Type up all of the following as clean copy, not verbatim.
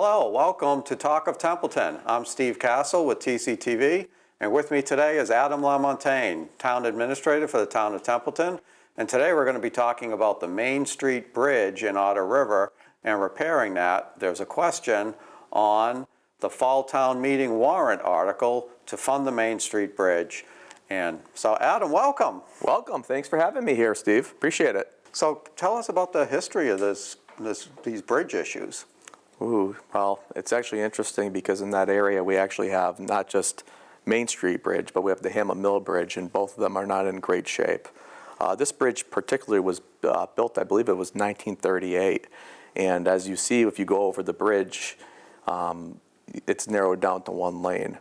Hello, welcome to Talk of Templeton. I'm Steve Castle with TCTV, and with me today is Adam Lamontagne, Town Administrator for the Town of Templeton. And today we're going to be talking about the Main Street Bridge in Otter River and repairing that. There's a question on the Fall Town Meeting warrant article to fund the Main Street Bridge. And so Adam, welcome. Welcome. Thanks for having me here, Steve. Appreciate it. So tell us about the history of these bridge issues. Ooh, well, it's actually interesting because in that area we actually have not just Main Street Bridge, but we have the Hamlet Mill Bridge, and both of them are not in great shape. This bridge particularly was built, I believe it was 1938, and as you see, if you go over the bridge, it's narrowed down to one lane.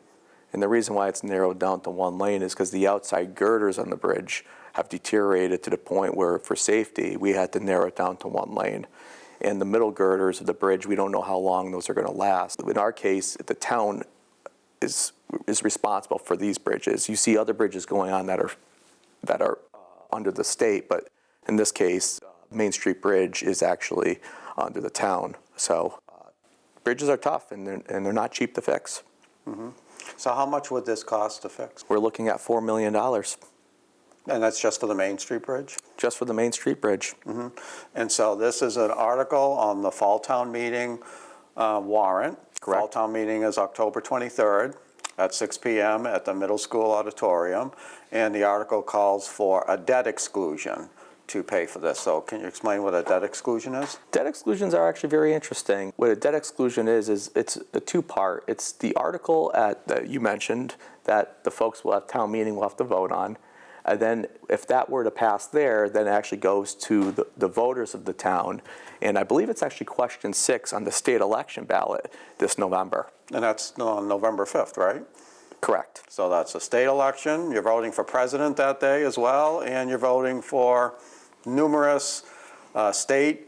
And the reason why it's narrowed down to one lane is because the outside girders on the bridge have deteriorated to the point where, for safety, we had to narrow it down to one lane. And the middle girders of the bridge, we don't know how long those are going to last. In our case, the town is responsible for these bridges. You see other bridges going on that are under the state, but in this case, Main Street Bridge is actually under the town. So bridges are tough, and they're not cheap to fix. Mm-hmm. So how much would this cost to fix? We're looking at $4 million. And that's just for the Main Street Bridge? Just for the Main Street Bridge. Mm-hmm. And so this is an article on the Fall Town Meeting warrant. Correct. Fall Town Meeting is October 23rd at 6 p.m. at the middle school auditorium. And the article calls for a debt exclusion to pay for this. So can you explain what a debt exclusion is? Debt exclusions are actually very interesting. What a debt exclusion is it's a two-part. It's the article that you mentioned that the folks will have town meeting will have to vote on. And then if that were to pass there, then it actually goes to the voters of the town. And I believe it's actually question 6 on the state election ballot this November. And that's on November 5th, right? Correct. So that's a state election. You're voting for president that day as well, and you're voting for numerous state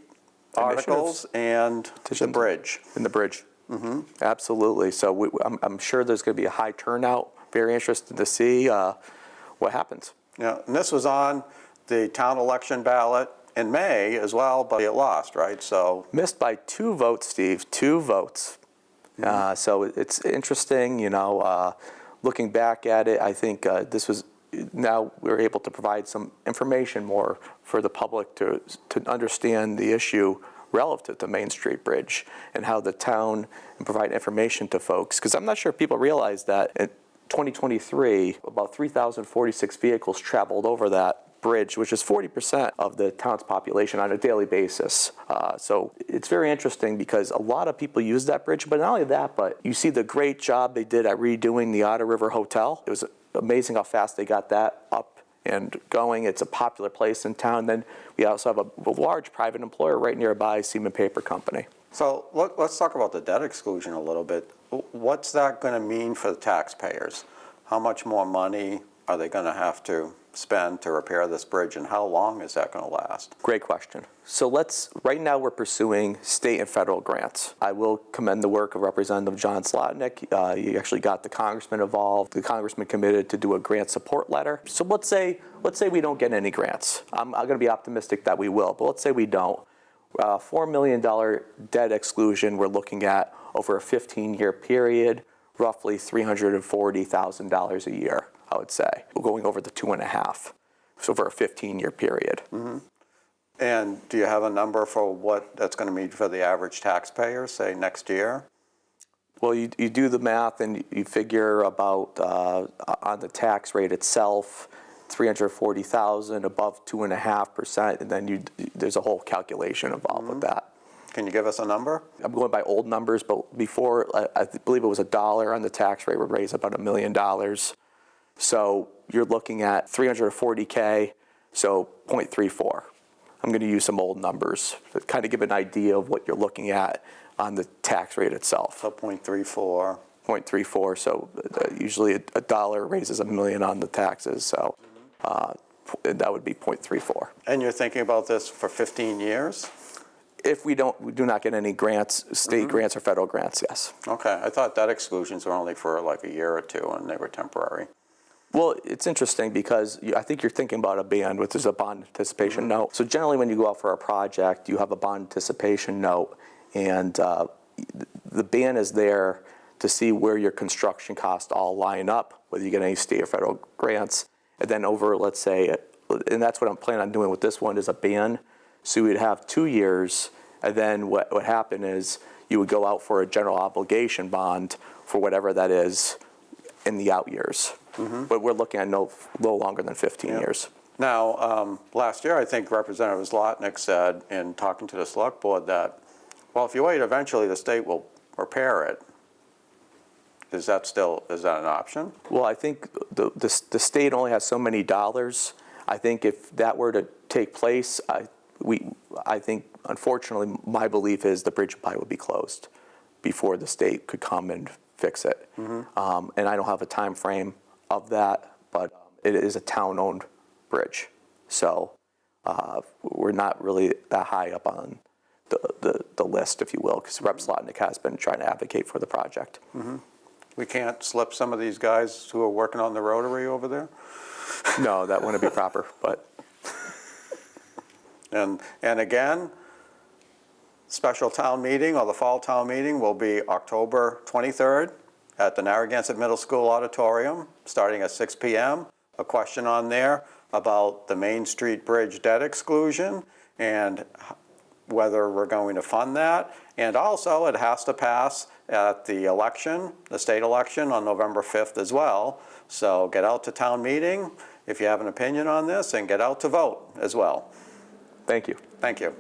articles and the bridge. And the bridge. Mm-hmm. Absolutely. So I'm sure there's going to be a high turnout. Very interested to see what happens. Yeah, and this was on the town election ballot in May as well, but it lost, right? So missed by 2 votes, Steve. 2 votes. Mm-hmm. So it's interesting, looking back at it, I think this was, now we're able to provide some information more for the public to understand the issue relative to Main Street Bridge and how the town and provide information to folks. Because I'm not sure if people realize that in 2023, about 3,046 vehicles traveled over that bridge, which is 40% of the town's population on a daily basis. So it's very interesting because a lot of people use that bridge, but not only that, but you see the great job they did at redoing the Otter River Hotel. It was amazing how fast they got that up and going. It's a popular place in town. Then we also have a large private employer right nearby, Seaman Paper Company. So let's talk about the debt exclusion a little bit. What's that going to mean for the taxpayers? How much more money are they going to have to spend to repair this bridge, and how long is that going to last? Great question. So right now we're pursuing state and federal grants. I will commend the work of Representative John Slotnick. He actually got the congressman involved. The congressman committed to do a grant support letter. So let's say we don't get any grants. I'm going to be optimistic that we will, but let's say we don't. $4 million debt exclusion we're looking at over a 15-year period, roughly $340,000 a year, I would say. We're going over the 2.5, so over a 15-year period. Mm-hmm. And do you have a number for what that's going to mean for the average taxpayer, say next year? Well, you do the math and you figure about on the tax rate itself, $340,000 above 2.5%, and then there's a whole calculation involved with that. Can you give us a number? I'm going by old numbers, but before, I believe it was $1 on the tax rate would raise about $1 million. So you're looking at $340K, so 0.34. I'm going to use some old numbers to kind of give an idea of what you're looking at on the tax rate itself. So 0.34. 0.34, so usually $1 raises $1 million on the taxes, so that would be 0.34. And you're thinking about this for 15 years? If we do not get any grants, state grants or federal grants, yes. Okay, I thought debt exclusions were only for like a year or two and they were temporary. Well, it's interesting because I think you're thinking about a bond, which is a bond anticipation note. So generally when you go out for a project, you have a bond anticipation note, and the ban is there to see where your construction costs all line up, whether you get any state or federal grants, and then over, let's say, and that's what I'm planning on doing with this one, is a ban. So we'd have 2 years, and then what would happen is you would go out for a general obligation bond for whatever that is in the out years. But we're looking at no longer than 15 years. Now, last year, I think Representative Zlotnick said in talking to the select board that, well, if you wait, eventually the state will repair it. Is that an option? Well, I think the state only has so many dollars. I think if that were to take place, I think, unfortunately, my belief is the bridge probably would be closed before the state could come and fix it. And I don't have a time frame of that, but it is a town-owned bridge. So we're not really that high up on the list, if you will, because Rep. Zlotnick has been trying to advocate for the project. We can't slip some of these guys who are working on the rotary over there? No, that wouldn't be proper, but. And again, special town meeting, or the fall town meeting, will be October 23rd at the Narragansett Middle School Auditorium, starting at 6 p.m. A question on there about the Main Street Bridge debt exclusion and whether we're going to fund that. And also, it has to pass at the election, the state election on November 5th as well. So get out to town meeting if you have an opinion on this, and get out to vote as well. Thank you. Thank you.